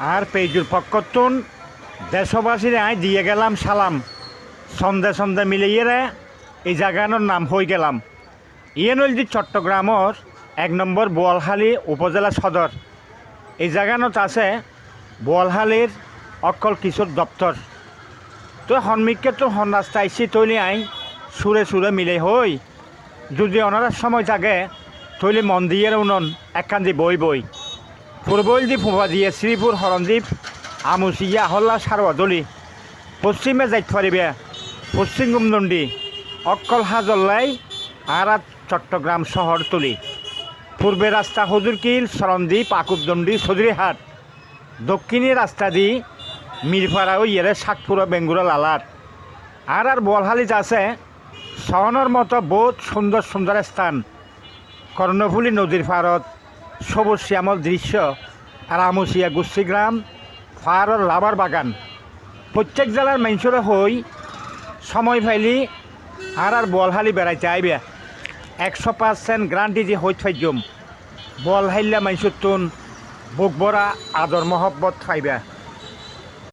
আর পেজুর পক্ষতুন দেশবাসীরে I দিয়ে গেলাম সালাম সন্ধে সন্ধে মিলিয়ে এই জায়গানোর নাম হয়ে গেলাম ইয়েনলজি চট্টগ্রামর 1 নম্বর বোয়ালখালী উপজেলা সদর। এই জায়গানত আছে বোয়ালখালীর অকল কিশোর দপ্তর। তো সন্মিককে তো হন রাস্তা আইসি তৈলি আই সুরে সুরে মিলে হই যদি ওনার সময় থাকে তৈলি মন দিয়ে উনন একখান বই বই পূর্বইলদ্বীপ ফুফাদিয়ে শ্রীপুর হরণদ্বীপ আমুসিয়া হল্লা সারওয়াদলি পশ্চিমে যাইতে পারিবে পশ্চিম গুমদণ্ডি অক্কল হাজল্লাই আর চট্টগ্রাম শহর তুলি পূর্বে রাস্তা হজুরকিল সরণদ্বীপ আকুবদণ্ডি চৌধুরীহাট দক্ষিণী রাস্তা দি মিরপাড়া ও ইয়েরে শাকপুরা বেঙ্গুরা লালার আর বোয়ালখালীতে আছে শহরের মতো বহুত সুন্দর সুন্দর স্থান কর্ণফুলী নদীর পারত সবুজ শ্যামল দৃশ্য আর আমুসিয়া গুচ্ছিগ্রাম পাহাড়ের লাভার বাগান। প্রত্যেক জেলার মানুষের হই সময় পাইলি আর বোয়ালখালী বেড়াইতে আইবে 100% গ্রান্টি যে হইত ফাইজম বোয়ালখাইলা মানুষের তুন বুক ভরা আদর মহব্বত পাইবে।